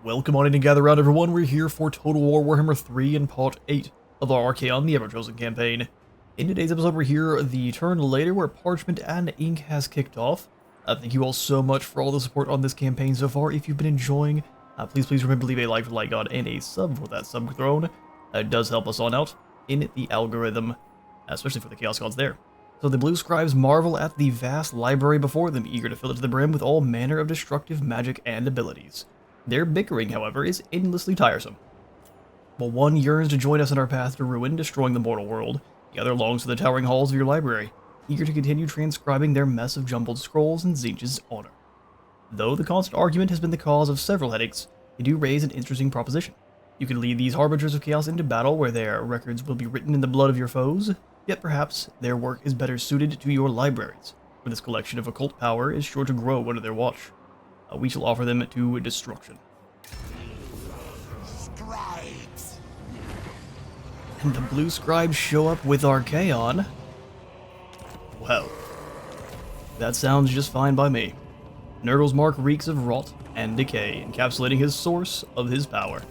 Welcome on in and gather around, everyone. We're here for Total War Warhammer 3 and Part 8 of our Archaon the Everchosen campaign. In today's episode, we're here the turn later where Parchment and Ink has kicked off. Thank you all so much for all the support on this campaign so far. If you've been enjoying, please remember to leave a like for the Light God and a sub for that sub throne. It does help us on out in the algorithm, especially for the Chaos Gods there. So the Blue Scribes marvel at the vast library before them, eager to fill it to the brim with all manner of destructive magic and abilities. Their bickering, however, is endlessly tiresome. While one yearns to join us in our path to ruin, destroying the mortal world, the other longs for the towering halls of your library, eager to continue transcribing their mess of jumbled scrolls in Tzeentch's honor. Though the constant argument has been the cause of several headaches, they do raise an interesting proposition. You can lead these harbingers of chaos into battle where their records will be written in the blood of your foes, yet perhaps their work is better suited to your libraries, where this collection of occult power is sure to grow under their watch. We shall offer them to destruction. Scribes. And the Blue Scribes show up with Archaon. Well, that sounds just fine by me. Nurgle's mark reeks of rot and decay, encapsulating his source of his power.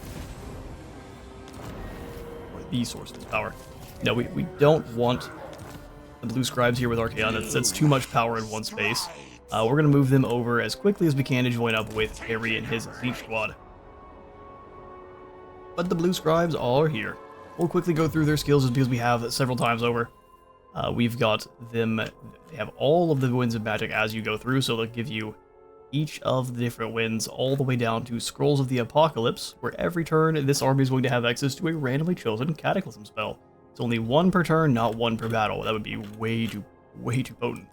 Or the source of his power. No, we don't want the Blue Scribes here with Archaon. That's too much power in one space. We're going to move them over as quickly as we can to join up with Harry and his Tzeentch squad. But the Blue Scribes are here. We'll quickly go through their skills just because we have several times over. We've got them, they have all of the winds of magic as you go through, so they'll give you each of the different winds all the way down to Scrolls of the Apocalypse, where every turn this army is going to have access to a randomly chosen Cataclysm spell. It's only one per turn, not one per battle. That would be way too potent.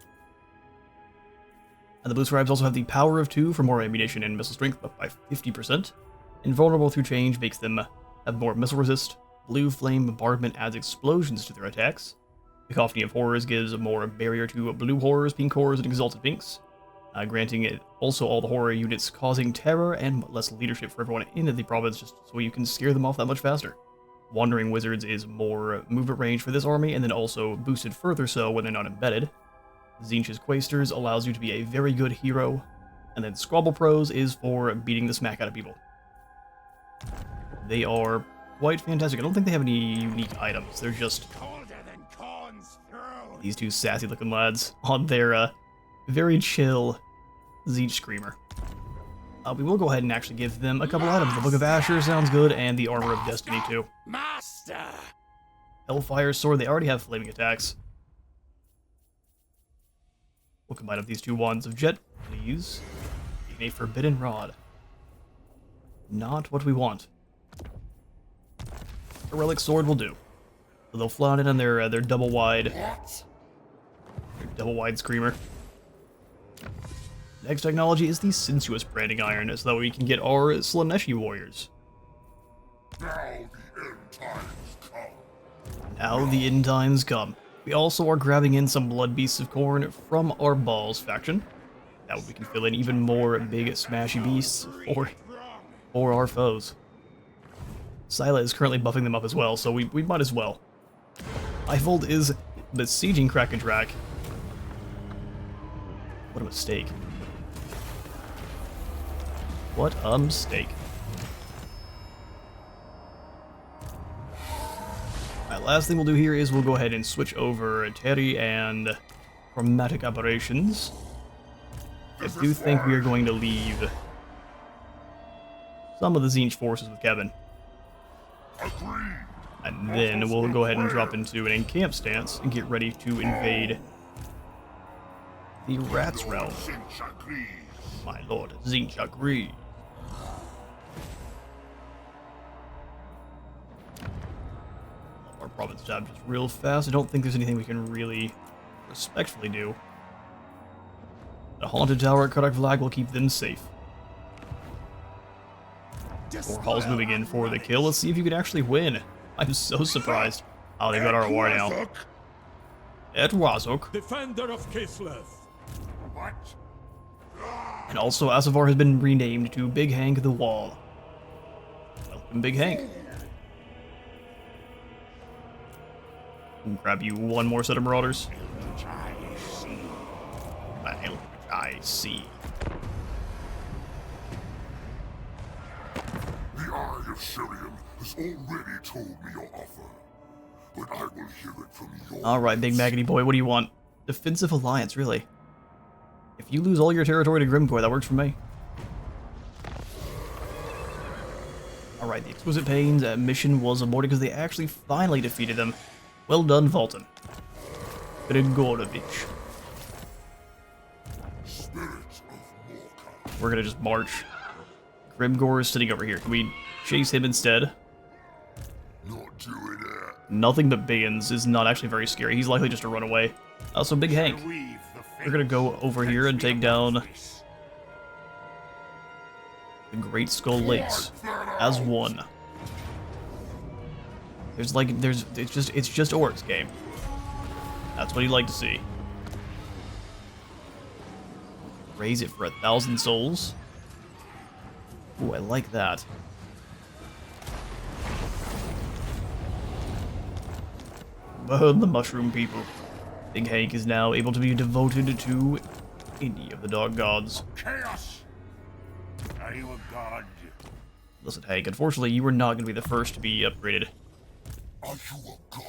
And the Blue Scribes also have the Power of 2 for more ammunition and missile strength, up by 50%. Invulnerable through change makes them have more missile resist. Blue Flame Bombardment adds explosions to their attacks. Cacophony of Horrors gives more barrier to blue horrors, pink horrors, and exalted pinks, granting it also all the horror units causing terror and less leadership for everyone in the province, just so you can scare them off that much faster. Wandering Wizards is more movement range for this army, and then also boosted further so when they're not embedded. Tzeentch's Quaestors allows you to be a very good hero, and then Squabble Pros is for beating the smack out of people. They are quite fantastic. I don't think they have any unique items. They're just these two sassy looking lads on their very chill Tzeentch Screamer. We will go ahead and actually give them a couple items. The Book of Asher sounds good, and the Armor of Destiny too. Master. Hellfire Sword, they already have flaming attacks. We'll combine up these two wands of jet, please. A forbidden rod. Not what we want. A relic sword will do. So they'll fly in on their double wide screamer. Next technology is the sensuous branding iron, so that we can get our Slaneshi warriors. Now the end times come. We also are grabbing in some Blood Beasts of Khorne from our Balls faction. That way we can fill in even more big smashy beasts for our foes. Scylla is currently buffing them up as well, so we might as well. Eifold is besieging Krakendrak. What a mistake. What a mistake. Last thing we'll do here is we'll go ahead and switch over Terry and Chromatic Operations. I do think we are going to leave some of the Tzeentch forces with Kevin. And then we'll go ahead and drop into an encamp stance and get ready to invade the Rat's Realm. My lord, Tzeentch agrees. Our province tab just real fast. I don't think there's anything we can really respectfully do. The Haunted Tower at Kodak Vlag will keep them safe. Four Halls moving in for the kill. Let's see if you can actually win. I'm so surprised. Oh, they got our war now. Et Wazok. Defender of Kislev. What? And also Asavar has been renamed to Big Hank the Wall. Welcome, Big Hank. We'll grab you one more set of Marauders. I see. of Syrian has already told me your offer, but I will hear it from your Alright, big maggoty boy, what do you want? Defensive alliance, really? If you lose all your territory to Grimcore, that works for me. Alright, the Exquisite Pains mission was aborted because they actually finally defeated them. Well done, Volton. Grigorovich. Spirits of Morka. We're gonna just march. Grimgore is sitting over here. Can we chase him instead? Not doing it. Nothing but Biggins is not actually very scary. He's likely just to run away. Also, Big Hank. We're gonna go over here and take down the Great Skull Lakes as one. It's just orcs game. That's what you'd like to see. Raise it for 1,000 souls. Ooh, I like that. Burn the mushroom people. Big Hank is now able to be devoted to any of the dog gods. Chaos! Are you a god? Listen, Hank, unfortunately, you were not going to be the first to be upgraded. Are you a god?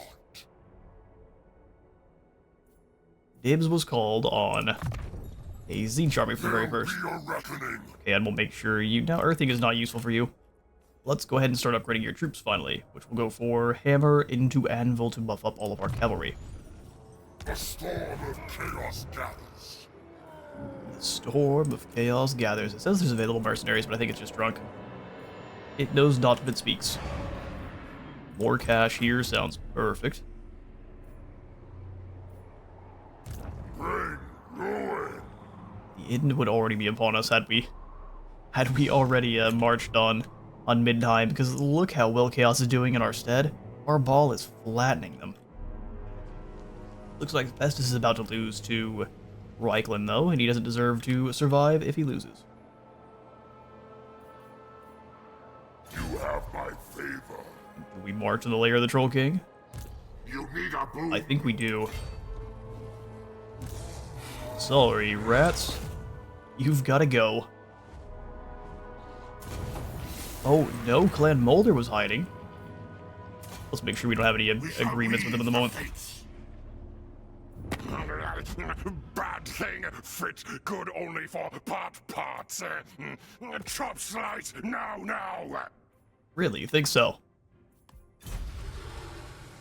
Dibs was called on a Zinch army for the very first. Be a reckoning. Okay, and we'll make sure you... Now, Earthing is not useful for you. Let's go ahead and start upgrading your troops, finally, which will go for Hammer into Anvil to buff up all of our cavalry. The storm of chaos gathers. The Storm of Chaos gathers. It says there's available mercenaries, but I think it's just drunk. It knows not what it speaks. More cash here sounds perfect. Bring ruin. The end would already be upon us had we already marched on Midtime, because look how well Chaos is doing in our stead. Our ball is flattening them. Looks like Festus is about to lose to Reichland, though, and he doesn't deserve to survive if he loses. You have my favor. Do we march in the lair of the Troll King? You need a boon. I think we do. Sorry, rats. You've got to go. Oh, no, Clan Mulder was hiding. Let's make sure we don't have any agreements with them at the moment. Bad thing, fit good only for parts. Chop slice now. Really, you think so?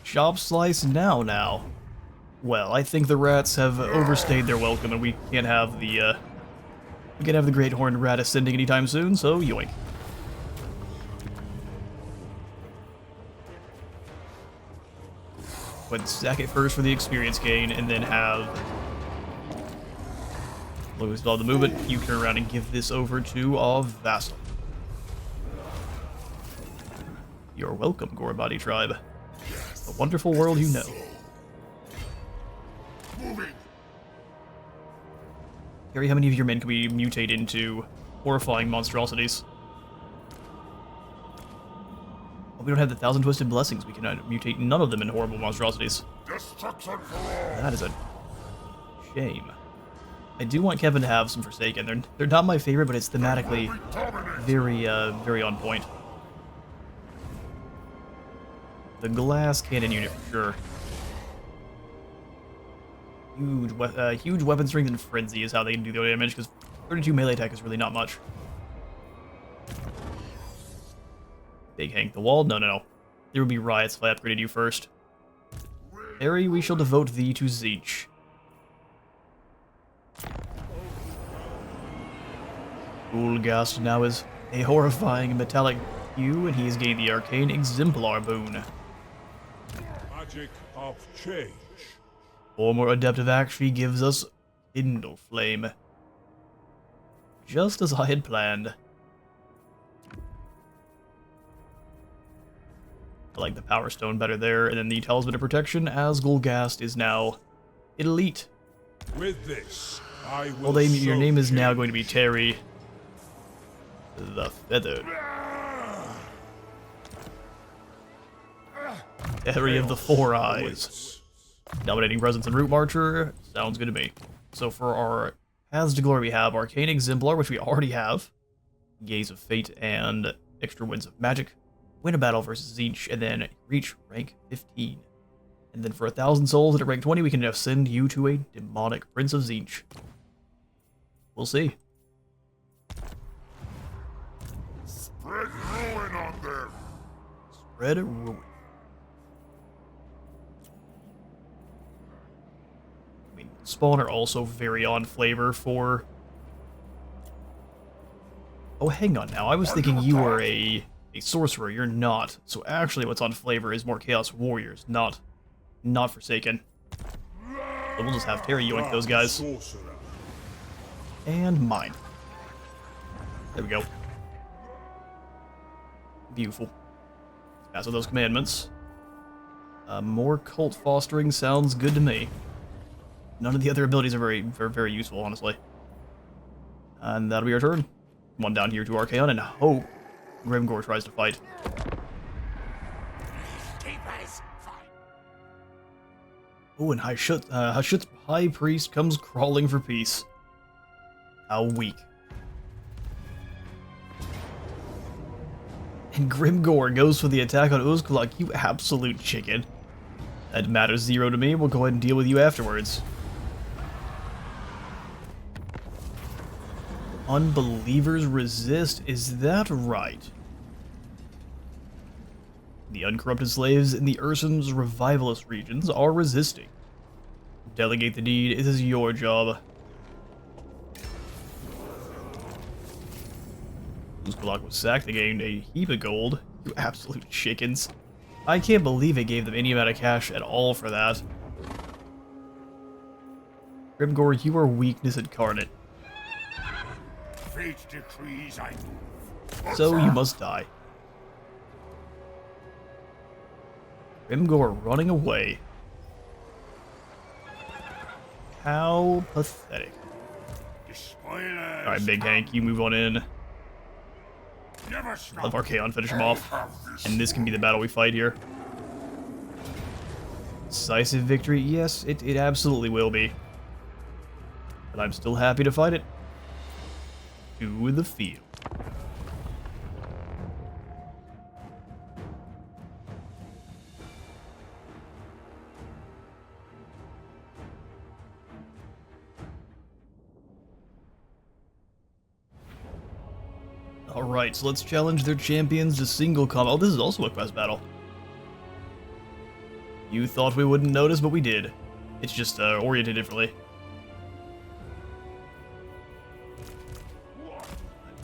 Chop slice now. Well, I think the rats have overstayed their welcome, and we can't have the Great Horned Rat ascending anytime soon, so yoink. But stack it first for the experience gain, and then have Louis Ball the movement. You turn around and give this over to our vassal. You're welcome, Gorebody tribe. A wonderful world you know. Moving. Harry, how many of your men can we mutate into horrifying monstrosities? We don't have the 1,000 Twisted Blessings. We cannot mutate none of them in horrible monstrosities. Destruction for all. That is a shame. I do want Kevin to have some Forsaken. They're not my favorite, but it's thematically very on point. The glass cannon unit for sure. Huge weapon strength and frenzy is how they can do the damage, because 32 melee attack is really not much. Big Hank the Wall? No. There would be riots if I upgraded you first. Harry, we shall devote thee to Zeech. Ulgast now is a horrifying metallic hue, and he has gained the Arcane Exemplar boon. Magic of change. Former Adept of Actually gives us Kindle Flame. Just as I had planned. I like the Power Stone better there, and then the Talisman of Protection, as Gulgast is now elite. With this, I will. Well, your name is now going to be Terry the Feathered. Terry of the Four Eyes. Dominating Presence and Root Marcher. Sounds good to me. So for our Paths to Glory, we have Arcane Exemplar, which we already have. Gaze of Fate and Extra Winds of Magic. win a battle versus Tzeentch, and then reach rank 15. And then for 1,000 souls at rank 20, we can now send you to a demonic Prince of Tzeentch. We'll see. Spread ruin on them. Spread ruin. I mean, Spawn are also very on flavor for... Oh, hang on now. I was thinking you were a sorcerer. You're not. So actually what's on flavor is more Chaos Warriors, not Forsaken. So we'll just have Terry yoink those guys. Sorcerer. And mine. There we go. Beautiful. Pass with those commandments. More cult fostering sounds good to me. None of the other abilities are very useful, honestly. And that'll be our turn. Come on down here to Archaon and hope Grimgore tries to fight. Oh, and Hashut's High Priest comes crawling for peace. How weak. And Grimgore goes for the attack on Uzkulak, you absolute chicken. That matters 0 to me, we'll go ahead and deal with you afterwards. Unbelievers resist, is that right? The uncorrupted slaves in the Ursun's revivalist regions are resisting. Delegate the deed, it is your job. Uzkulak was sacked, they gained a heap of gold. You absolute chickens. I can't believe it gave them any amount of cash at all for that. Grimgore, you are weakness incarnate. Fate decrees I move. So you must die. Grimgore running away. How pathetic. Alright, Big Hank, you move on in. Let Archaon finish him off. And this can be the battle we fight here. Decisive victory? Yes, it absolutely will be. But I'm still happy to fight it. To the field. Alright, so let's challenge their champions to single combat. Oh, this is also a quest battle. You thought we wouldn't notice, but we did. It's just oriented differently.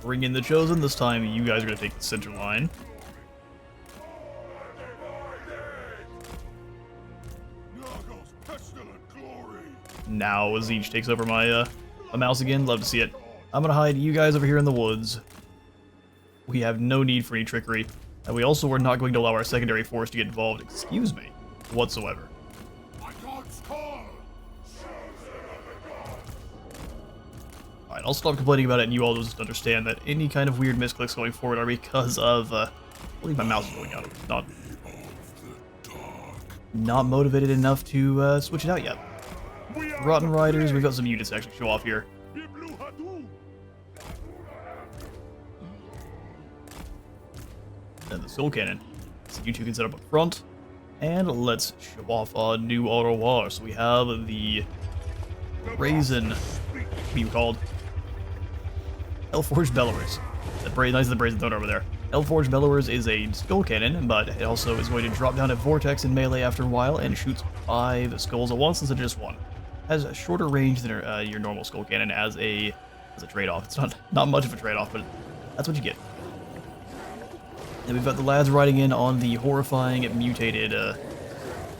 Bring in the Chosen. This time, you guys are going to take the center line. Now, Tzeentch takes over my mouse again. Love to see it. I'm going to hide you guys over here in the woods. We have no need for any trickery. And we also are not going to allow our secondary force to get involved, excuse me, whatsoever. Alright, I'll stop complaining about it and you all just understand that any kind of weird misclicks going forward are because of, I believe my mouse is going out. Not motivated enough to switch it out yet. Rotten Riders, we've got some units to actually show off here. And the Soul Cannon. So you two can set up front. And let's show off our new Au Revoir. So we have the Brazen, what called Elforged Bellowers. Nice of the Brazen Throne over there. Elforged Bellowers is a skull cannon, but it also is going to drop down a vortex in melee after a while and shoots 5 skulls at once instead of just 1. Has a shorter range than your normal skull cannon as a trade-off. It's not much of a trade-off, but that's what you get. And we've got the lads riding in on the horrifying mutated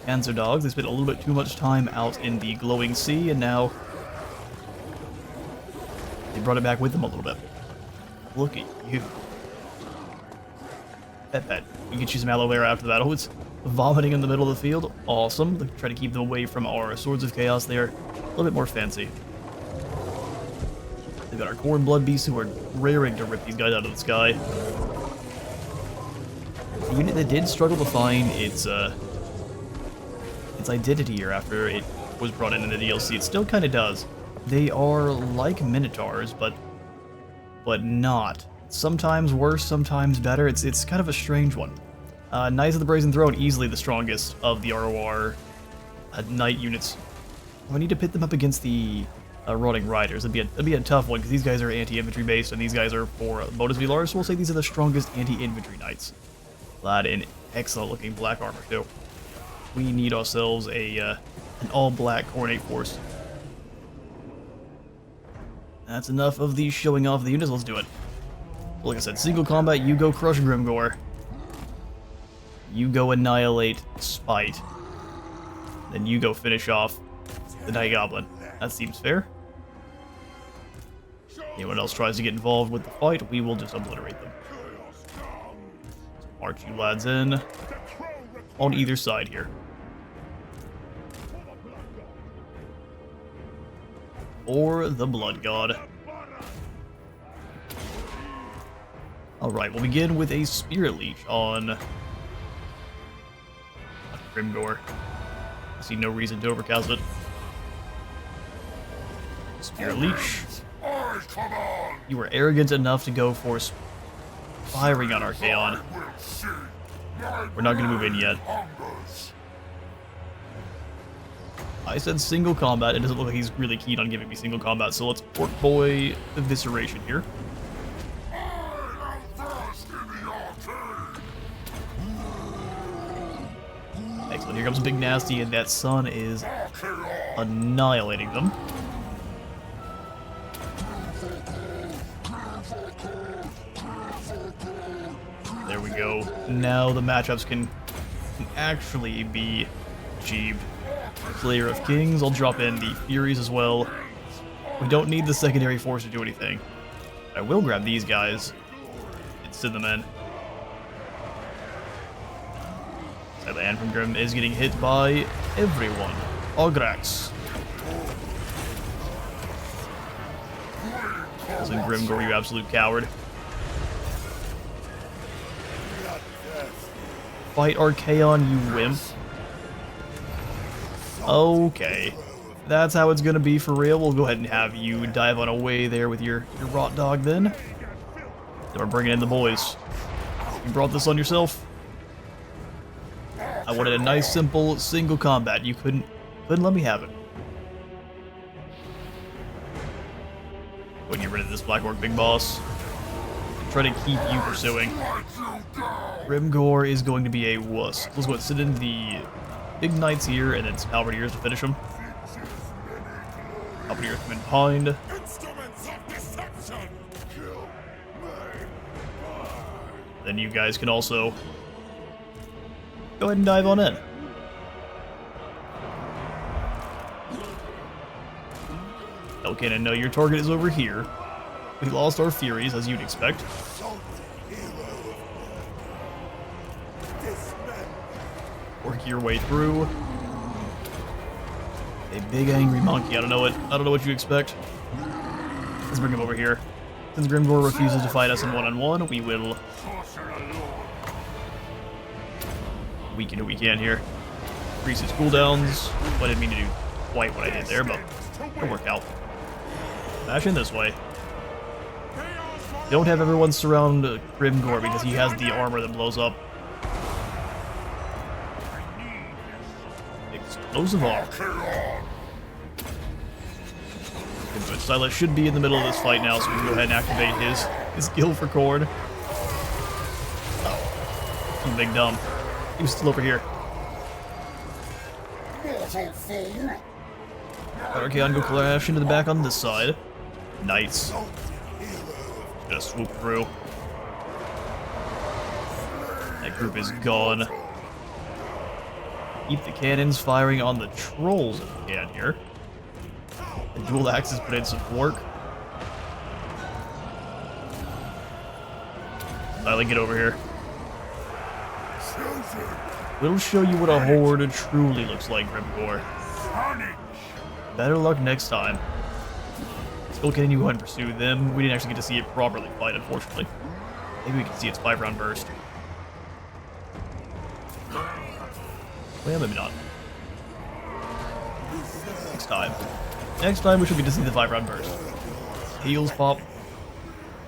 Panzer dogs. They spent a little bit too much time out in the glowing sea, and now they brought it back with them a little bit. Look at you. Pet. We can choose some aloe vera after that. Oh, it's vomiting in the middle of the field. Awesome. Let's try to keep them away from our Swords of Chaos. They are a little bit more fancy. They've got our Corn Blood Beasts who are raring to rip these guys out of the sky. The unit that did struggle to find its identity here after it was brought in the DLC. It still kind of does. They are like Minotaurs, but not. Sometimes worse, sometimes better. It's kind of a strange one. Knights of the Brazen Throne, easily the strongest of the ROR knight units. I need to pit them up against the Rotting Riders. It'd be a tough one, because these guys are anti-infantry based, and these guys are for Modus Velar, so we'll say these are the strongest anti-infantry knights. Clad in excellent looking black armor, too. We need ourselves an all-black coordinate force. That's enough of these showing off the units, let's do it. Like I said, single combat, you go crush Grimgore. You go annihilate Spite. Then you go finish off the Night Goblin. That seems fair. Anyone else tries to get involved with the fight, we will just obliterate them. So march you lads in. On either side here. Or the Blood God. Alright, we'll begin with a Spirit Leech on Grimgore. I see no reason to overcast it. Spirit Leech. You were arrogant enough to go for firing on Archaon. We're not going to move in yet. I said single combat. It doesn't look like he's really keen on giving me single combat, so let's Orc Boy Evisceration here. Excellent. Here comes Big Nasty, and that sun is annihilating them. There we go. Now the matchups can actually be achieved. Slayer of Kings, I'll drop in the Furies as well. We don't need the secondary force to do anything. I will grab these guys and send them in. So the Hand from Grim is getting hit by everyone. Ograx. Listen, Grimgore, you absolute coward. Fight Archaon, you wimp. Okay. That's how it's gonna be for real. We'll go ahead and have you dive on away there with your rot dog then. Then we're bringing in the boys. You brought this on yourself? I wanted a nice, simple, single combat. You couldn't let me have it. When you get rid of this Black Orc Big Boss, try to keep you pursuing. Grimgore is going to be a wuss. Let's go ahead and sit in the Big Knights here, and then some Halberdiers to finish them. Halberdiers come in behind. Then you guys can also go ahead and dive on in. Elkanon, no, your target is over here. We lost our Furies, as you'd expect. Work your way through. A big angry monkey. I don't know what you expect. Let's bring him over here. Since Grimgore refuses to fight us in one-on-one, we will weaken who we can here. Increase his cooldowns. Well, I didn't mean to do quite what I did there, but it'll work out. Bash in this way. Don't have everyone surround Grimgore because he has the armor that blows up. Explosive arm. Good. Silas should be in the middle of this fight now, so we can go ahead and activate his skill for Corn. Oh, you big dumb. He was still over here. Archaon go clash into the back on this side. Knights. Gonna swoop through. That group is gone. Keep the cannons firing on the trolls if we can here. The dual axes put in some work. Finally get over here. We'll show you what a horde truly looks like, Grimgore. Better luck next time. Still can you go ahead and pursue them? We didn't actually get to see it properly fight, unfortunately. Maybe we can see its 5-round burst. Well, maybe not. Next time. Next time we should get to see the 5-round burst. Heals pop.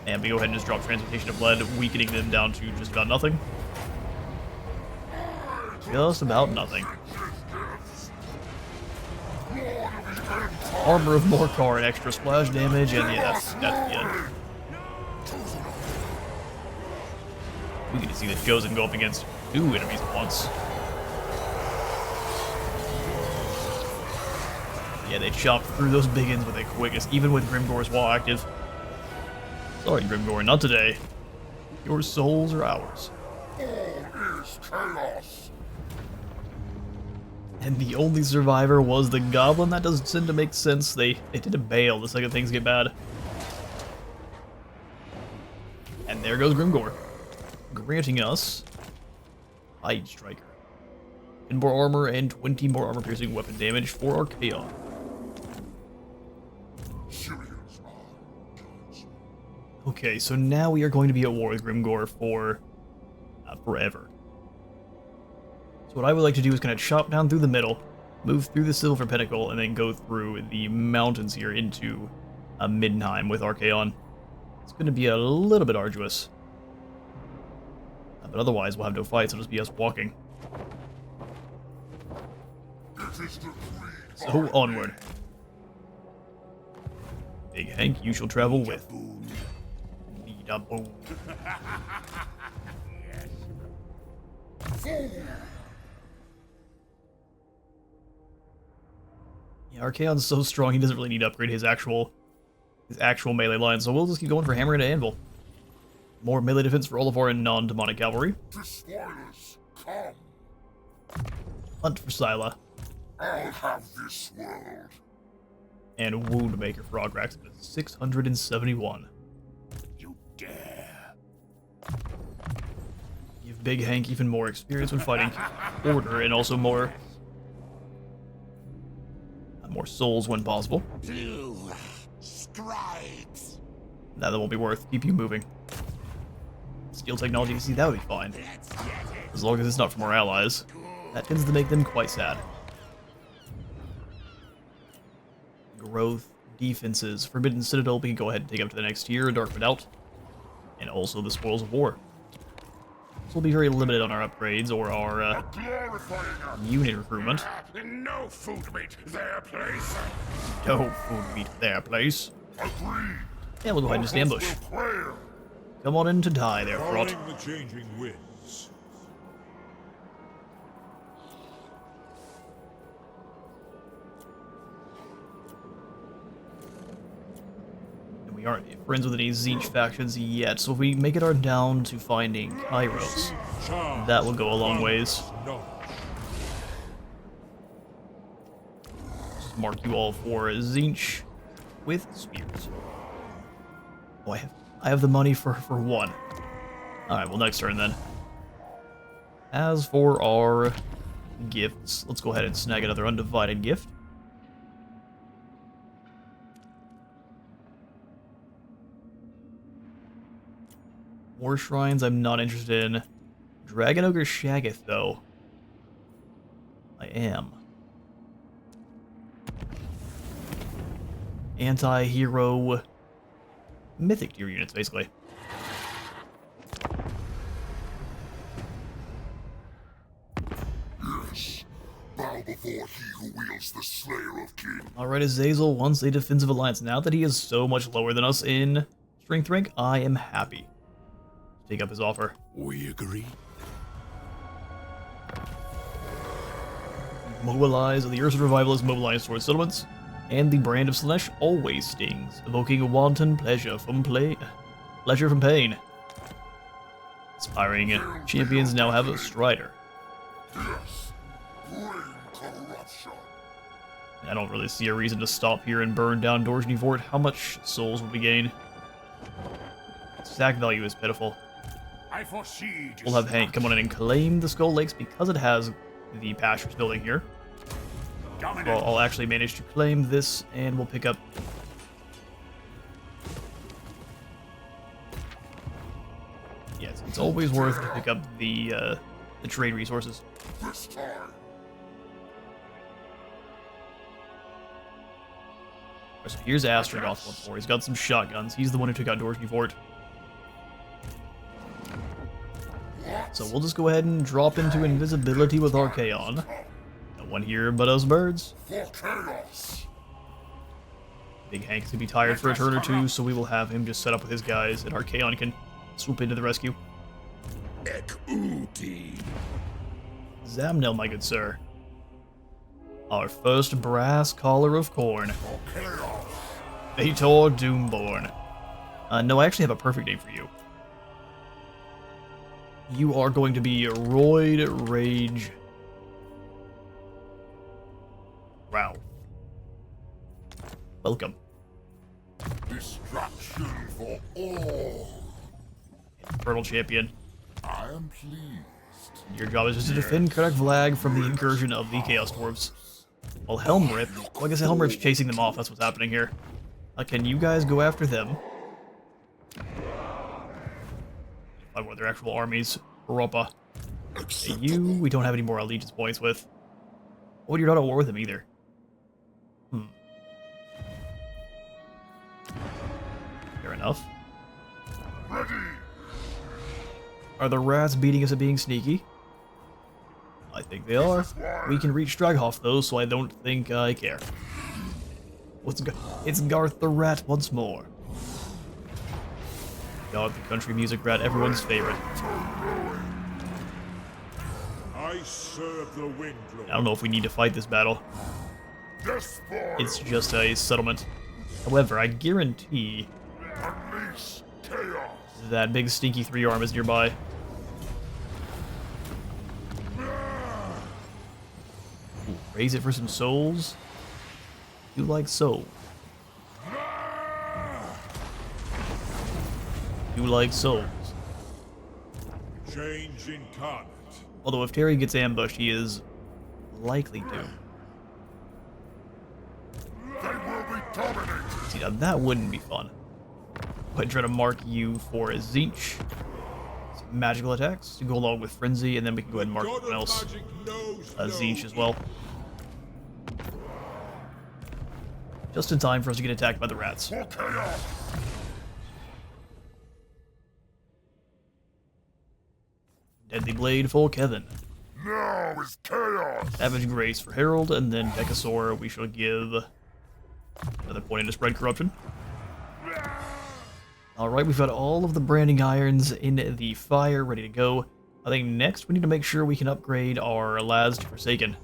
And we go ahead and just drop Transmutation of Lead, weakening them down to just about nothing. just about nothing. Armor of Morcar and extra splash damage, and yeah, that's the end. We get to see the Chosen go up against 2 enemies at once. Yeah, they chop through those biggins with a quickness, even with Grimgore's wall active. Sorry, Grimgore, not today. Your souls are ours. All is chaos. And the only survivor was the Goblin. That doesn't seem to make sense. They did a bail the second things get bad. And there goes Grimgore, granting us Hide Striker. 10 more armor and 20 more armor-piercing weapon damage for Archaon. Okay, so now we are going to be at war with Grimgore for forever. So what I would like to do is kind of chop down through the middle, move through the Silver Pinnacle, and then go through the mountains here into Middenheim with Archaon. It's going to be a little bit arduous. But otherwise, we'll have no fights, it'll just be us walking. So, onward. Big Hank, you shall travel with. Need a boon. Yeah, Archaon's so strong, he doesn't really need to upgrade his actual melee line, so we'll just keep going for Hammer and Anvil. More melee defense for all of our non-demonic cavalry. Hunt for Scylla. I'll have this world. And Woundmaker for Ograx at 671. You dare. Give Big Hank even more experience when fighting Order, and also more souls when possible. Blue stripes. That won't be worth. Keep you moving. Skill technology, see, that would be fine. As long as it's not from our allies. That tends to make them quite sad. Growth, defenses, Forbidden Citadel, we can go ahead and take up to the next tier, Dark Redoubt, and also the Spoils of War. So we'll be very limited on our upgrades or our unit recruitment. No food meat their place. No food meat their place. And we'll go ahead and just ambush. Come on in to die there, Fraught. Following the changing winds. And we aren't friends with any Tzeentch factions yet, so if we make it our down to finding Kairos, that will go a long ways. Just mark you all for Tzeentch with spears. Oh, I have the money for one. Alright, well, next turn then. As for our gifts, let's go ahead and snag another undivided gift. War Shrines, I'm not interested in. Dragon Ogre Shaggoth, though. I am. Anti-hero mythic tier units, basically. Yes. Bow before he who wields the Slayer of Kings. Alright, Azazel wants a defensive alliance. Now that he is so much lower than us in strength rank, I am happy to take up his offer. We agree. Mobilize, the Ursa Revivalist mobilized towards settlements, and the Brand of Slanesh always stings, evoking wanton pleasure from pain. Aspiring champions now have a Strider. Yes. Bring corruption. I don't really see a reason to stop here and burn down Dorjny Fort. How much souls would we gain? Stack value is pitiful. I foresee. We'll have Hank come on in and claim the Skull Lakes because it has the Pastures building here. Well, I'll actually manage to claim this, and we'll pick up... Yes, it's always worth to pick up the trade resources. This time. So here's Astrogoth once more. He's got some shotguns. He's the one who took out Dorjny Fort. So we'll just go ahead and drop into invisibility with Archaon. No one here but us birds. For chaos! Big Hank's gonna be tired for a turn or two, so we will have him just set up with his guys, and Archaon can swoop into the rescue. Ek-Uti. Zamnel, my good sir. Our first brass collar of corn. For chaos! Ator Doomborn. No, I actually have a perfect name for you. You are going to be Roid Rage. Wow. Welcome. Destruction for all! Infernal Champion. I am pleased. Your job is just to defend Karak Vlag from the incursion of the Chaos Dwarves. Well, Helmrip. Well, I guess Helmrip's chasing them off. That's what's happening here. Can you guys go after them? Find one of their actual armies. Europa. You, we don't have any more allegiance points with. Oh, you're not at war with them either. Fair enough. Ready! Are the rats beating us at being sneaky? I think they are. We can reach Straghoff though, so I don't think I care. It's Garth the Rat once more. God, the country music rat, everyone's favorite. I serve the wind lord. I don't know if we need to fight this battle. Despoil! It's just a settlement. However, I guarantee Unleash chaos! that big stinky 3-arm is nearby. Ooh, raise it for some souls. You like souls. You like souls. Change incarnate. Although if Terry gets ambushed, he is likely to. They will be dominated! See, now that wouldn't be fun. I'd try to mark you for Zinch. Some magical attacks to go along with Frenzy, and then we can go ahead and mark God everyone of else. magic knows Zinch no as well. Just in time for us to get attacked by the rats. For chaos! Deadly Blade for Kevin. Now is chaos! Savage Grace for Harold, and then Decasaur we shall give another point into Spread Corruption. Alright, we've got all of the branding irons in the fire, ready to go. I think next we need to make sure we can upgrade our Lads to Forsaken.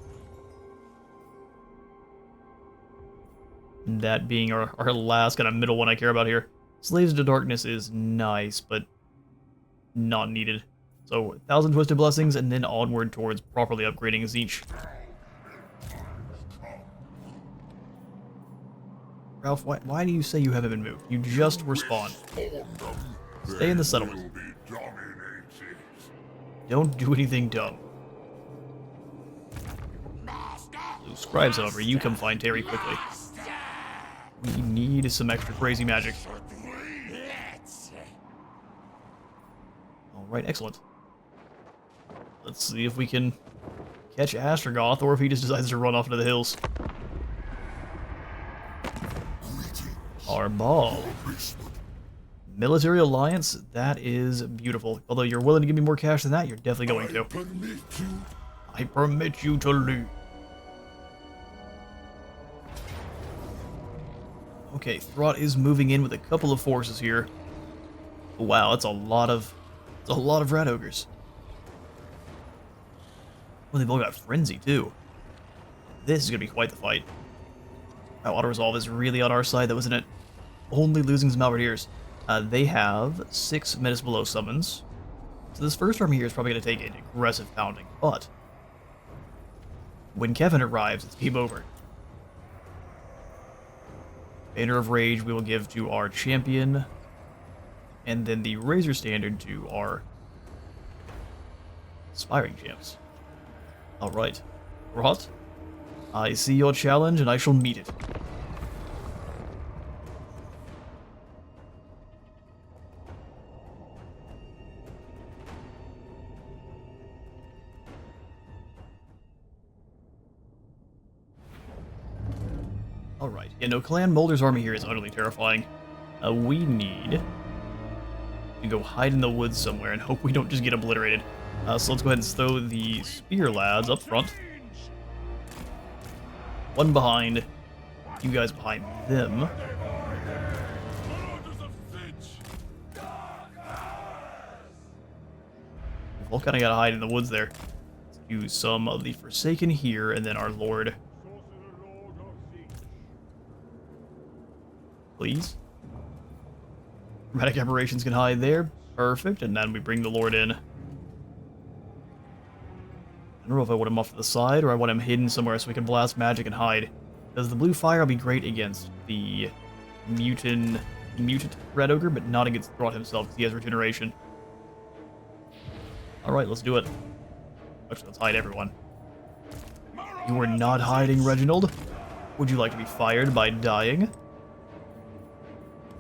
That being our last kind of middle one I care about here. Slaves to Darkness is nice, but not needed. So, 1,000 Twisted Blessings, and then onward towards properly upgrading Zinch. Ralph, why do you say you haven't been moved? You just respawned. Stay in the settlement. Will be dominated. Don't do anything dumb. Blue Scribes, however, you come find Terry quickly. We need some extra crazy magic. Alright, excellent. Let's see if we can catch Astrogoth, or if he just decides to run off into the hills. Our ball. Military Alliance, that is beautiful. Although you're willing to give me more cash than that, you're definitely going to. I permit you to leave. Okay, Throt is moving in with a couple of forces here. Wow, that's a lot of rat ogres. Well, they've all got Frenzy, too. This is going to be quite the fight. Wow, Auto-Resolve is really on our side, though, isn't it? Only losing some Halberdiers. They have 6 Menace Below summons. So this first army here is probably going to take an aggressive pounding, but when Kevin arrives, it's game over. Banner of Rage we will give to our champion, and then the Razor Standard to our Aspiring Champs. Alright. Rot, I see your challenge and I shall meet it. Alright, yeah, no, Clan Molder's army here is utterly terrifying. We need to We go hide in the woods somewhere and hope we don't just get obliterated. So let's go ahead and throw the spear lads up front. One behind. You guys behind them. We've all kind of got to hide in the woods there. Let's use some of the Forsaken here, and then our Lord. Please. Dramatic Aberrations can hide there. Perfect. And then we bring the Lord in. I don't know if I want him off to the side or I want him hidden somewhere so we can blast magic and hide. Because the blue fire will be great against the mutant Red Ogre, but not against Throt himself because he has regeneration. Alright, let's do it. Actually, let's hide everyone. You are not hiding, Reginald. Would you like to be fired by dying?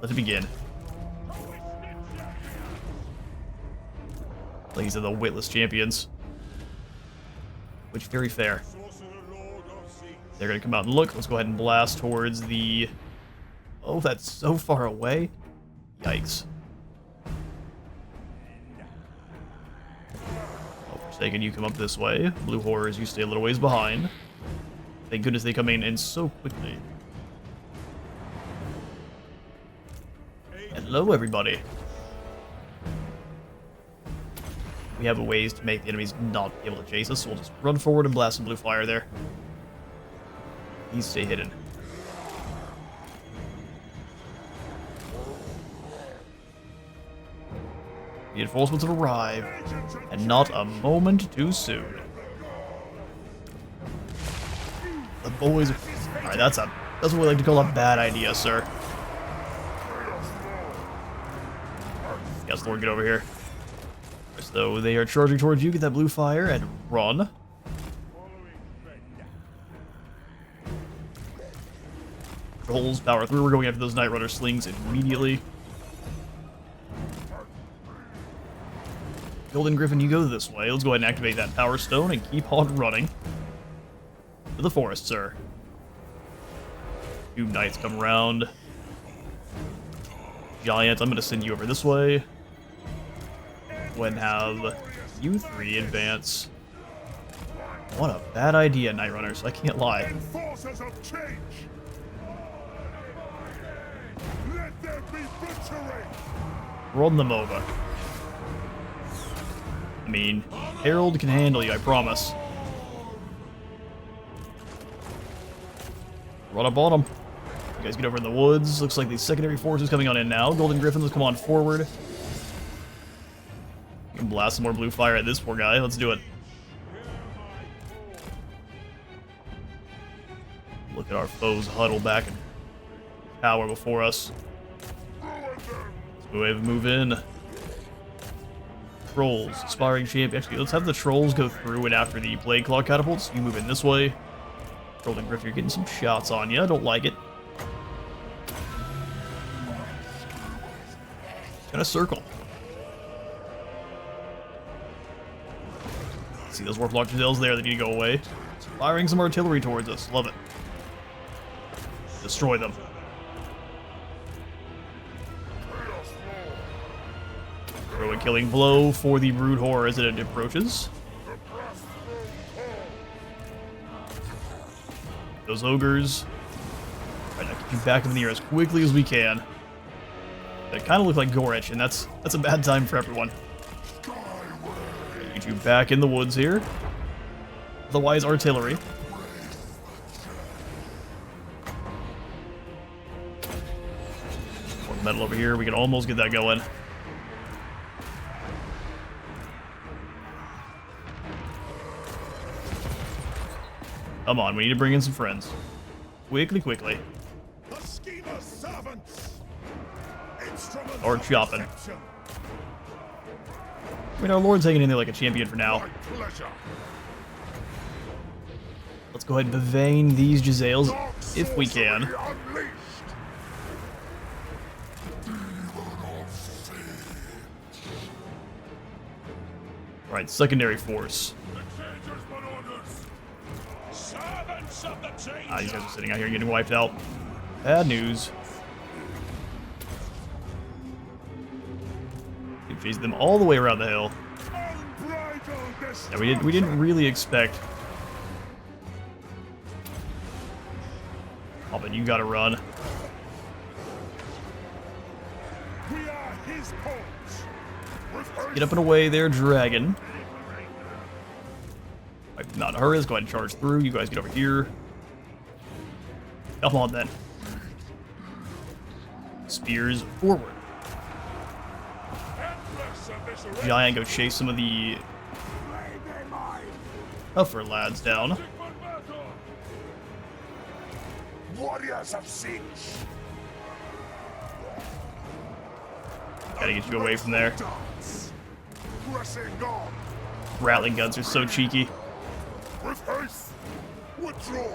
Let it begin. These are the witless champions. Which, very fair. They're gonna come out and look. Let's go ahead and blast towards the... Oh, that's so far away. Yikes. Oh, Forsaken, you come up this way. Blue Horrors, you stay a little ways behind. Thank goodness they come in so quickly. Hello, everybody. We have ways to make the enemies not be able to chase us, so we'll just run forward and blast some blue fire there. Please stay hidden. Reinforcements have arrived, and not a moment too soon. The boys... Alright, that's what we like to call a bad idea, sir. Yes, Lord, get over here. So they are charging towards you, get that blue fire, and run. Trolls, power through, we're going after those Night Runner slings immediately. Golden Griffin, you go this way. Let's go ahead and activate that Power Stone and keep on running. To the forest, sir. Two knights come around. Giant, I'm going to send you over this way. Go ahead and have you three advance. What a bad idea, Night Runners. I can't lie. Enforcers of change. Let there be butchery. Run them over. I mean, Harold can handle you, I promise. Run up on them. You guys get over in the woods. Looks like the secondary force is coming on in now. Golden Griffin, let's come on forward. You can blast some more blue fire at this poor guy. Let's do it. Look at our foes huddle back and power before us. Let's go ahead and move in. Trolls, aspiring champ. Actually, let's have the trolls go through and after the Plague Claw catapults. You move in this way. Golden Griffin, you're getting some shots on you. I don't like it. Gonna circle. See those warp launcher tails there that need to go away. Firing some artillery towards us. Love it. Destroy them. Throw a killing blow for the Brood Horror as it approaches. Those ogres. Alright, now keep you back in the air as quickly as we can. They kind of look like Gorich, and that's a bad time for everyone. Get you back in the woods here. Otherwise, artillery. More metal over here. We can almost get that going. Come on, we need to bring in some friends. Quickly, quickly. The schemer's servants. Instruments Or of chopping. deception. I mean, our Lord's hanging in there like a champion for now. My pleasure. Let's go ahead and bevane these Jezzails if we can. Sorcery unleashed. Alright, secondary force. Servants of the change. These guys are sitting out here getting wiped out. Bad news. Chasing them all the way around the hill. Yeah, we didn't really expect. Oh, but you gotta run. We are his pawns. Get up and away there, dragon. Right, not hers. Go ahead and charge through. You guys get over here. Come on then. Spears forward. Giant, go chase some of the tougher lads down. Warriors of Siege. Gotta get you away from there. Pressing on. Rattling guns are so cheeky. With haste. Withdraw.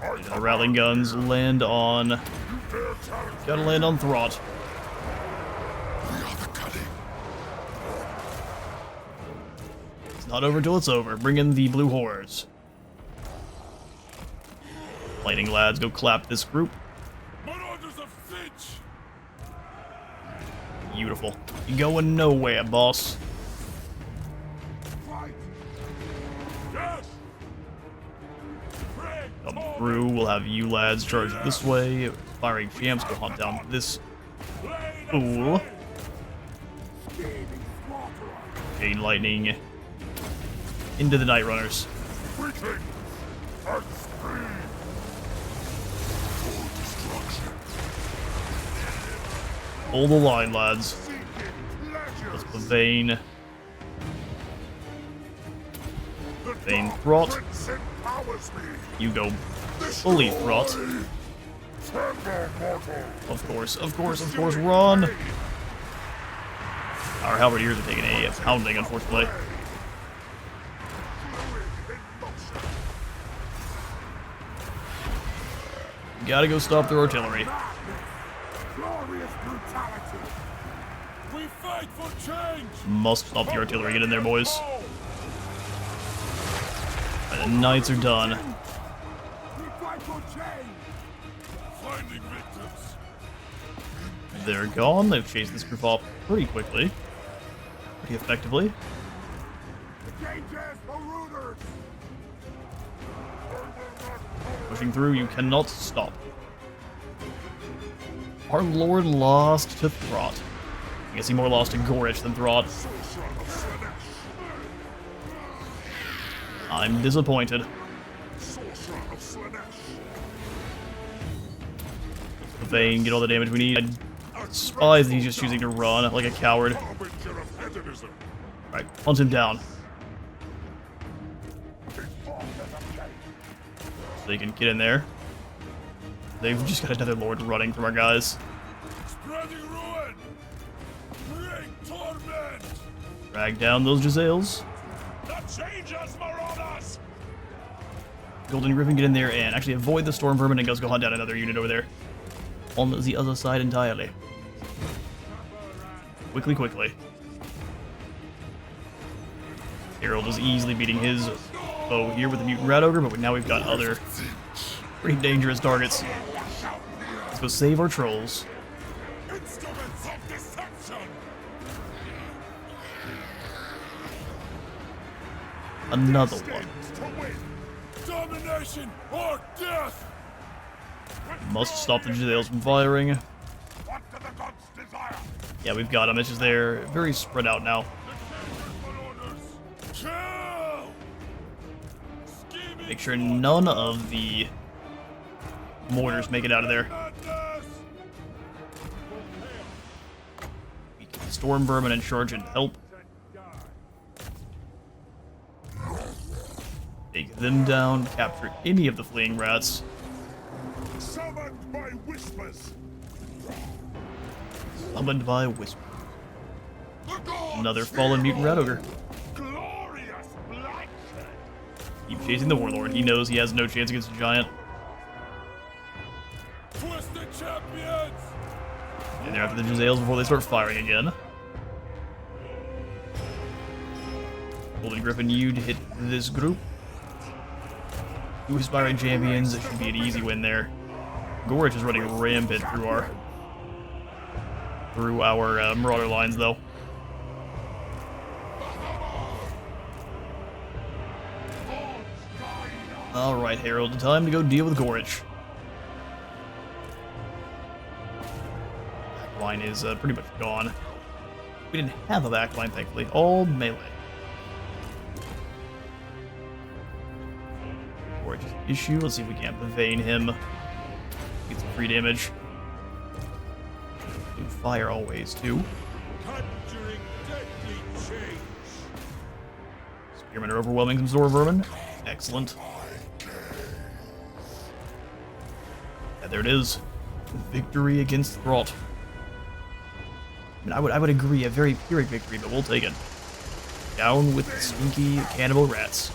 The rattling guns land on. Gotta land on Throt. We are the cutting. It's not over till it's over. Bring in the blue horrors. Lightning lads, go clap this group. Marauders of Siege. Beautiful. You going nowhere, boss. Fight. Yes. Come through. We'll have you lads charge this way. Firing champs go hunt down this fool. Chain lightning into the night runners. Greeting and speed. Hold the line, lads. Seeking Let's pleasures. put Vayne. The Vayne dark Throt. prince empowers me. You go fully Throt. Tremble, mortal. Of course, run! Our halberdiers are taking a pounding, unfortunately. Gotta go stop their artillery. Glorious brutality. We fight for change. Must stop the artillery. Get in there, boys. The knights are done. We fight for change. Finding victims. They're gone. They've chased this group off pretty quickly. Pretty effectively. The dangers for rooters. Pushing through, you cannot stop. Our lord lost to Throt. I guess he more lost to Gorich than Throt. I'm disappointed. Sorcerer of Slanesh. Vayne, get all the damage we need. I despise that he's just choosing to run like a coward. Harbinger of hedonism. Right, hunt him down. So they can get in there. They've just got another lord running from our guys. Spreading ruin. Bring torment. Drag down those Giselles. The changers, marauders. Golden Griffin, get in there and actually avoid the Storm Vermin and go hunt down another unit over there. On the other side entirely. Quickly. Harold is easily beating his foe here with the Mutant Rat Ogre, but now we've got other pretty dangerous targets. Let's go save our trolls. Instruments of deception. Another one. To win. Domination or death. Must stop the Giselles from firing. What do the gods desire? Yeah, we've got them. It's just they're very spread out now. Kill. Scheming Make sure none of the mortars make it out of there. madness. We can Storm Vermin and charge and help. Take them down, capture any of the fleeing rats. Summoned by whispers. Summoned by Whisper. Another fallen Mutant Rat Ogre. Glorious bloodshed. Keep chasing the Warlord. He knows he has no chance against a giant. Twisted champions. And they're after the Giselles before they start firing again. Golden Griffin, you'd hit this group. Two Aspiring Champions. It should be an easy win there. Gorich is running rampant through our Marauder lines, though. Alright, Harold, time to go deal with Gorich. Backline is pretty much gone. We didn't have a backline, thankfully. All melee. Gorich's issue. Let's see if we can't Pavane him. Get some free damage. Do fire always, too. Conjuring deadly change. Spearmen are overwhelming some Zora Vermin. Excellent. Yeah, there it is. Victory against Throt. I mean, I would agree, a very Pyrrhic victory, but we'll take it. Down with the stinky cannibal rats.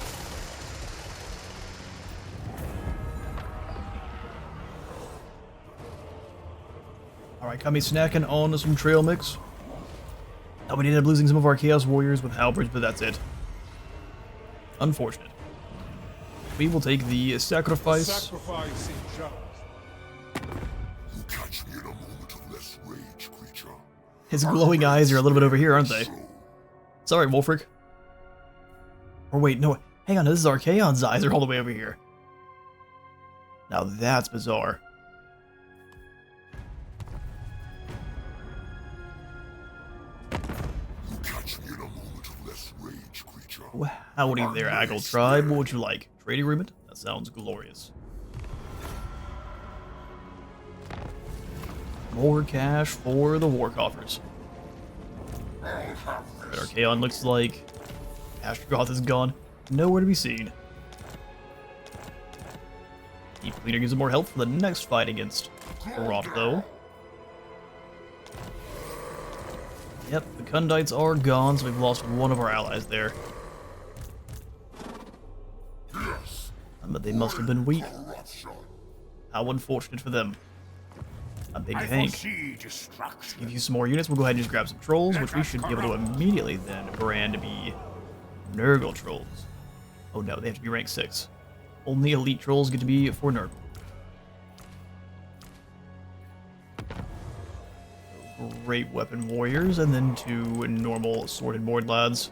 Alright, got me snacking on some trail mix. Now we ended up losing some of our Chaos Warriors with halberds, but that's it. Unfortunate. We will take the sacrifice. Sacrifice in charge. You catch me in a moment of less rage, creature. His glowing eyes are a little bit over here, aren't they? It's alright, Wolfric. Or wait, no, hang on, this is Archaon's eyes are all the way over here. Now that's bizarre. You catch me in a moment of less rage, creature. Well, howdy there, Aggle Tribe. What would you like? Trade agreement? That sounds glorious. More cash for the war coffers. Alright, Archaon looks like Astrogoth is gone. Nowhere to be seen. Deep Cleaner gives him more health for the next fight against Rot, though. Yep, the Kundites are gone, so we've lost one of our allies there. But they must have been weak. How unfortunate for them. A big Hank. Give you some more units. We'll go ahead and just grab some trolls, which we should be able to immediately then brand to be Nurgle trolls. Oh no, they have to be rank 6. Only elite trolls get to be for Nurgle. Great weapon warriors, and then 2 normal sworded board lads.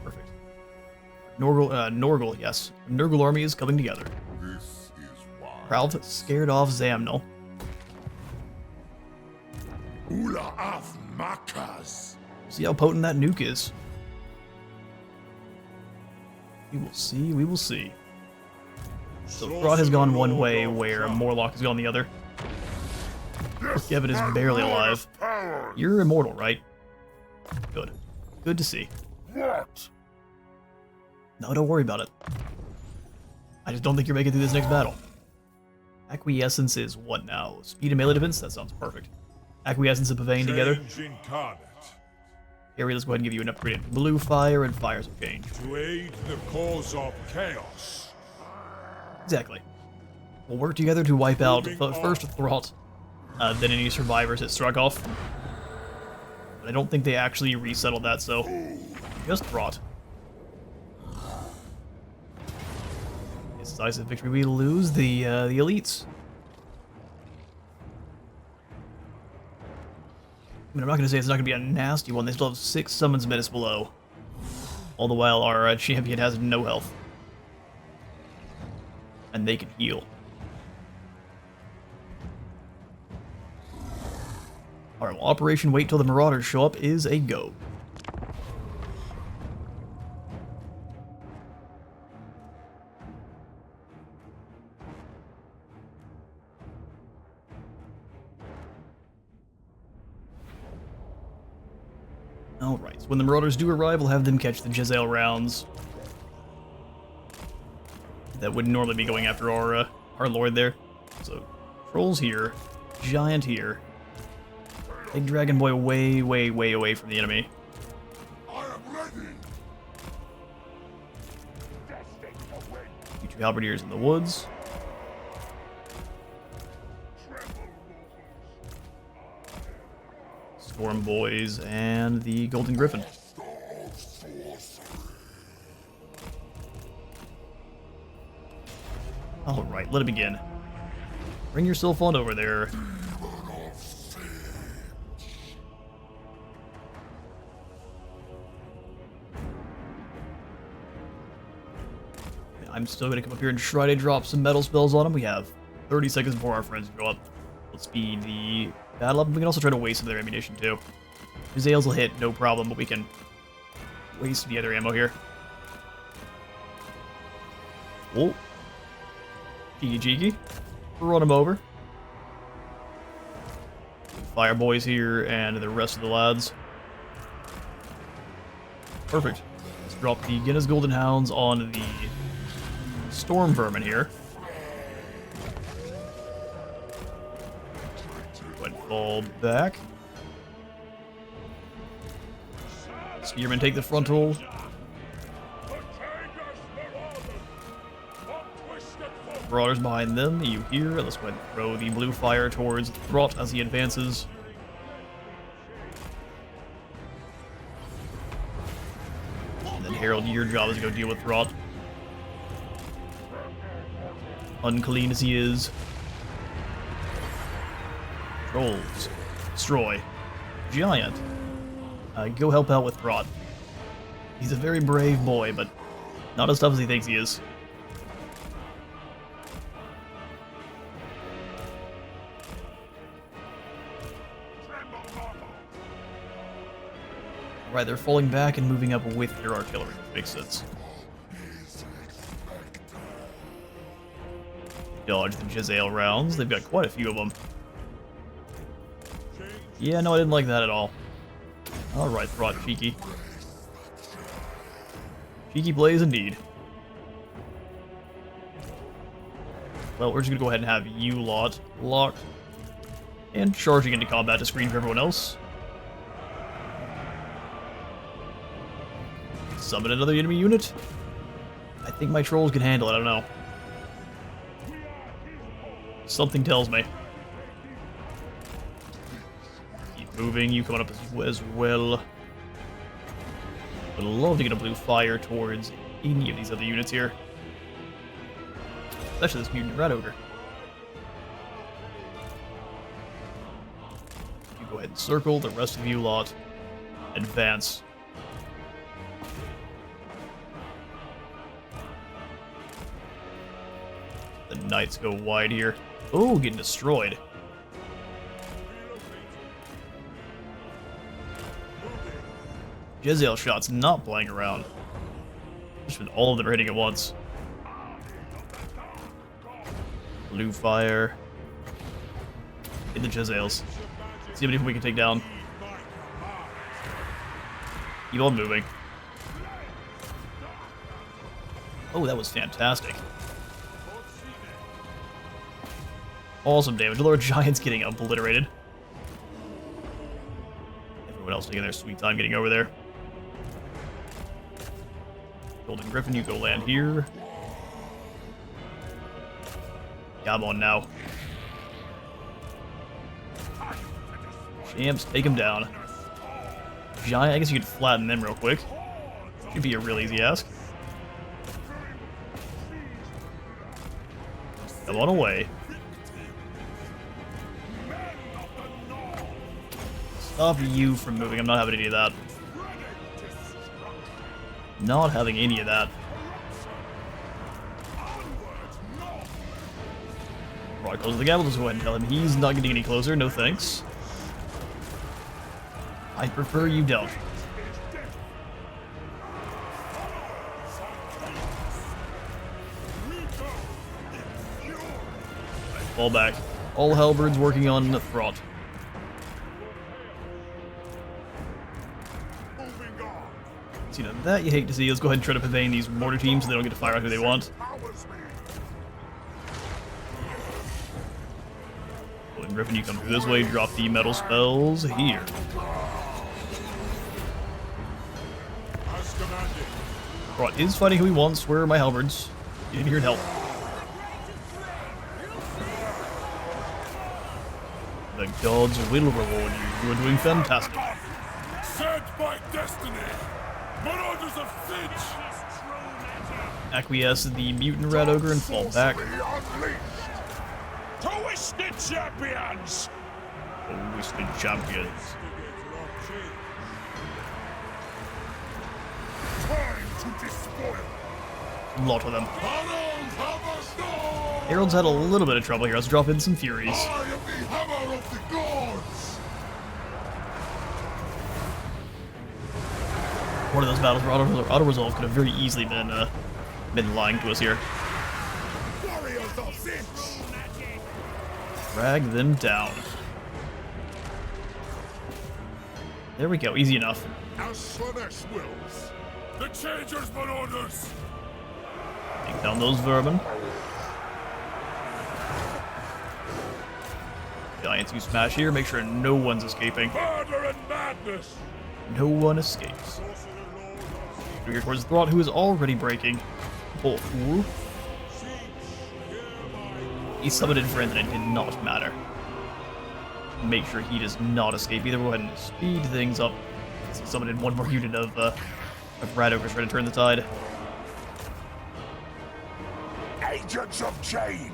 Perfect. Norgal, yes. Nurgle army is coming together. This is why. Ralph scared off Zamnel. Ula of Makas. See how potent that nuke is. We will see, we will see. So Throt has gone one way, where Morlock has gone the other. Kevin is barely alive. You're immortal, right? Good. Good to see. What? No, don't worry about it. I just don't think you're making it through this next battle. Acquiescence is what now? Speed and melee defense? That sounds perfect. Acquiescence and Pavane together. Change incarnate. Harry, let's go ahead and give you an upgrade in blue fire and fires of change. To aid the cause of chaos. Exactly. We'll work together to wipe out first Throt, then any survivors that struck off. But I don't think they actually resettled that, so just Throt. Decisive victory. We lose the elites. I mean, I'm not going to say it's not going to be a nasty one. They still have 6 summons minutes below. All the while, our champion has no health. And they can heal. Alright, well, Operation Wait Till the Marauders Show Up is a go. Alright, so when the Marauders do arrive, we'll have them catch the Jezzail rounds. That would normally be going after our Lord there. So, Trolls here, Giant here. Big Dragon Boy way, way, way away from the enemy. I am ready. You 2 Halberdiers in the woods. Storm Boys and the Golden Griffin. Alright, let it begin. Bring yourself on over there. I'm still going to come up here and try to drop some metal spells on him. We have 30 seconds before our friends go up. Let's speed the battle up. We can also try to waste some of their ammunition too. His Zales will hit, no problem, but we can waste the other ammo here. Oh. Cheeky cheeky. Run him over. Fire boys here and the rest of the lads. Perfect. Let's drop the Guinness Golden Hounds on the Storm Vermin here. Go ahead and fall back. Spearmen take the frontal. Marauders behind them, you here. Let's go ahead and throw the blue fire towards Throt as he advances. And then Harold, your job is to go deal with Throt. Unclean as he is. Trolls. Destroy. Giant. Go help out with Throt. He's a very brave boy, but not as tough as he thinks he is. Right, they're falling back and moving up with their artillery. Makes sense. Dodge the Jezzail rounds. They've got quite a few of them. Yeah, no, I didn't like that at all. Alright, Throt, cheeky. Cheeky plays indeed. Well, we're just gonna go ahead and have you lot locked. And charging into combat to screen for everyone else. Summon another enemy unit? I think my trolls can handle it, I don't know. Something tells me. Keep moving, you coming up as well. Would love to get a blue fire towards any of these other units here. Especially this mutant rat ogre. You go ahead and circle, the rest of you lot advance. The knights go wide here. Oh, getting destroyed. Jezzail shots not playing around. Just when all of them are hitting at once. Blue fire. Hit the Jezzails. See how many we can take down. Keep on moving. Oh, that was fantastic. Awesome damage. The Lord Giant's getting obliterated. Everyone else taking their sweet time getting over there. Golden Griffin, you go land here. Come on now. Champs, take him down. Giant, I guess you could flatten them real quick. Should be a real easy ask. Come on away. Stop you from moving. I'm not having any of that. Not having any of that. Right, close the gap. We'll just go ahead and tell him he's not getting any closer. No thanks. I prefer you don't. Fall back. All halberds working on Throt. So, you know, that you hate to see. Let's go ahead and try to pavane these mortar teams so they don't get to fire out who they want. Golden Griffin, you come through this way, drop the metal spells here. Throt is fighting who he wants. Where are my halberds? Get in here and help. The gods will reward you. You are doing fantastic. Sent by destiny! Marauders of Finch! Acquiesce the mutant rat ogre and fall back. Twisted champions! Twisted champions. Time to despoil. A lot of them. Herald's had a little bit of trouble here. Let's drop in some Furies. I am the hammer of the gods! One of those battles where auto-resolve could have very easily been lying to us here. Warriors of Finch! Drag them down. There we go, easy enough. As Slanesh wills. The Changers, my orders! Take down those vermin. Giants, you smash here, make sure no one's escaping. Murder and madness! No one escapes. Here towards Throt, who is already breaking. Oh, ooh. He summoned in friend, and it did not matter. Make sure he does not escape either. Go ahead and speed things up. Summon in one more unit of Rat Ogres trying to turn the tide. Agents of change!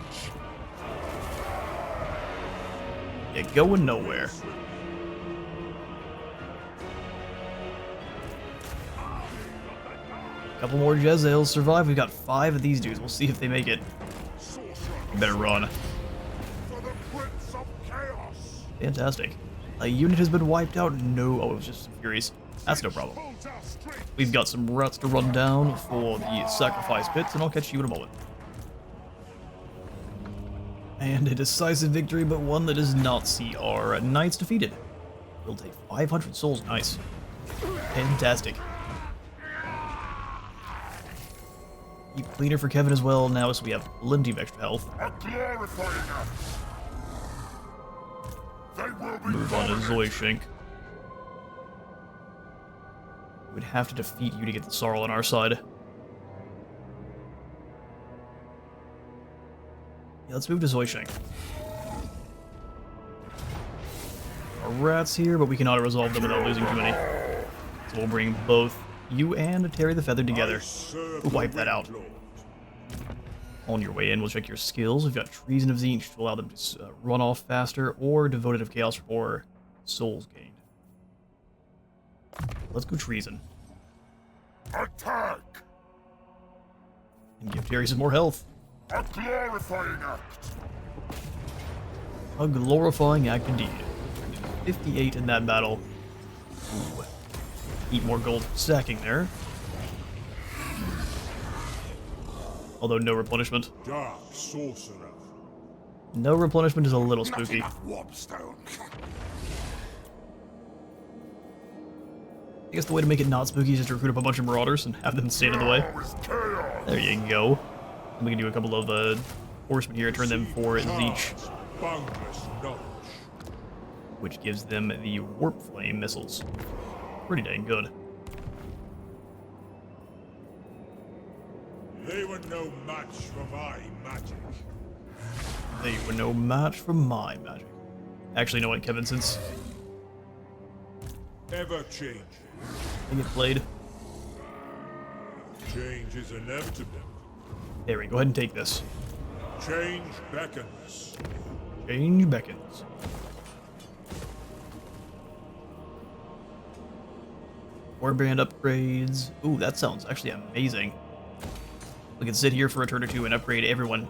Yeah, going nowhere. Couple more Jezzails survive. We've got 5 of these dudes. We'll see if they make it. We better run. For the Prince of Chaos! Fantastic. A unit has been wiped out. No, oh, it was just some Furies. That's no problem. Holds our strength! We've got some rats to run down for the sacrifice pits, and I'll catch you in a moment. And a decisive victory, but one that does not see our knights defeated. We'll take 500 souls. Nice. Fantastic. Keep cleaner for Kevin as well now, so we have plenty of extra health. A glorifying act! They will be Move on to dominated. Zoishank. We'd have to defeat you to get the Sorrel on our side. Yeah, let's move to Zoishank. Our rats here, but we can auto-resolve them without losing too many. So we'll bring both you and Terry the Feathered together. We'll wipe that out. On your way in, we'll check your skills. We've got Treason of Tzeentch to allow them to run off faster, or Devoted of Chaos for souls gained. Let's go Treason. Attack! And give Terry some more health. A glorifying act! A glorifying act indeed. 58 in that battle. Ooh. Eat more gold stacking there. Although no replenishment. Dark sorcerer. No replenishment is a little spooky. Enough warpstone! I guess the way to make it not spooky is just to recruit up a bunch of marauders and have them stand in the way. Now is chaos! There you go. And we can do a couple of horsemen here, turn them for Tzeentch, Boundless knowledge. which gives them the Warp Flame missiles. Pretty dang good. They were no match for my magic. They were no match for my magic. Actually, you know what, Kevin, since Ever changing. I get played, Change is inevitable. Terry, go ahead and take this. Change beckons. Change beckons. Warband upgrades. Ooh, that sounds actually amazing. We can sit here for a turn or two and upgrade everyone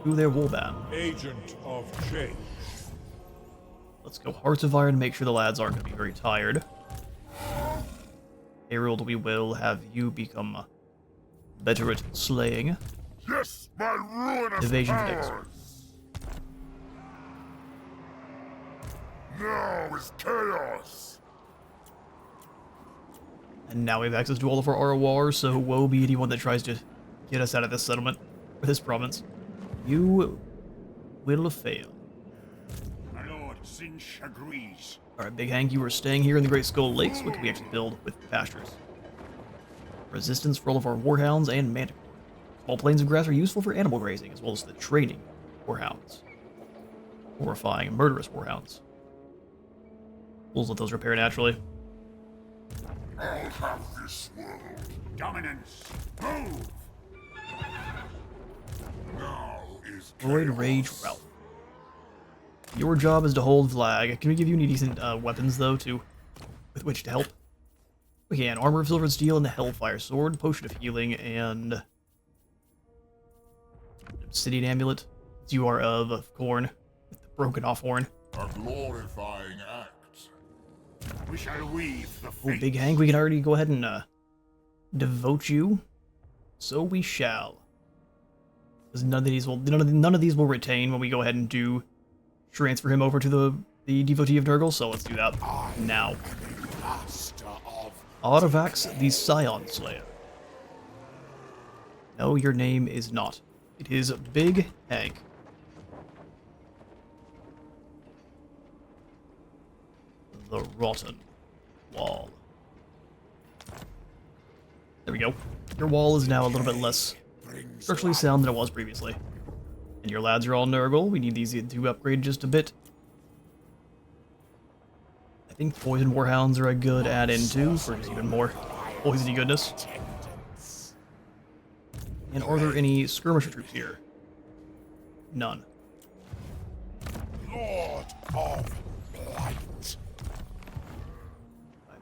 to their warband. Agent of change. Let's go Hearts of Iron to make sure the lads aren't going to be very tired. Herald, we will have you become better at slaying. Yes, my ruinous Evasion powers! checks. Now is chaos! And now we have access to all of our ROR, so woe be anyone that tries to get us out of this settlement, or this province. You will fail. My lord, Tzeentch agrees. Alright, Big Hank, you are staying here in the Great Skull Lakes. What can we actually build with pastures? Resistance for all of our warhounds and manticore. Small plains of grass are useful for animal grazing, as well as the training warhounds. Horrifying and murderous warhounds. We'll let those repair naturally. I'll have this world. Dominance. Move! Now is Void chaos. Rage Ralph. Your job is to hold flag. Can we give you any decent weapons, though, with which to help? We can. Armor of Silver and Steel and the Hellfire Sword, Potion of Healing, and obsidian amulet. You are of Corn, with the broken off horn. A glorifying act. We shall weave the Oh, fate. Big Hank, we can already go ahead and devote you. So we shall. Because none of these will retain when we go ahead and do transfer him over to the devotee of Nurgle. So let's do that now. Master of Artivax the Scion Slayer. No, your name is not. It is Big Hank. The Rotten Wall. There we go. Your wall is now a little bit less structurally sound than it was previously. And your lads are all Nurgle. We need these to upgrade just a bit. I think Poison Warhounds are a good add-in too, for just even more poisony goodness. And are there any skirmisher troops here? None. Lord of Light.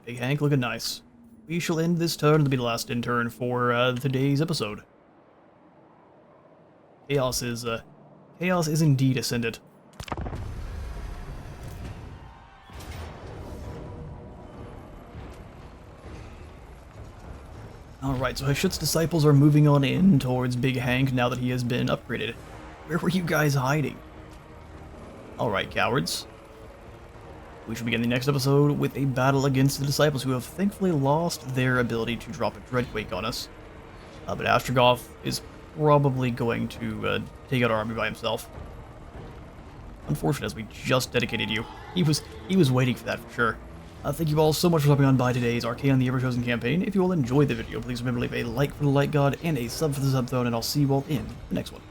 Big Hank looking nice. We shall end this turn. It'll be the last end turn for today's episode. Chaos is indeed ascended. Alright, so Hashut's disciples are moving on in towards Big Hank now that he has been upgraded. Where were you guys hiding? Alright, cowards. We shall begin the next episode with a battle against the disciples who have thankfully lost their ability to drop a Dreadquake on us. But Astrogoth is probably going to take out our army by himself. Unfortunate, as we just dedicated you. He was waiting for that for sure. Thank you all so much for stopping on by today's Archaon the Everchosen campaign. If you all enjoyed the video, please remember to leave a like for the Light God and a sub for the Sub Throne, and I'll see you all in the next one.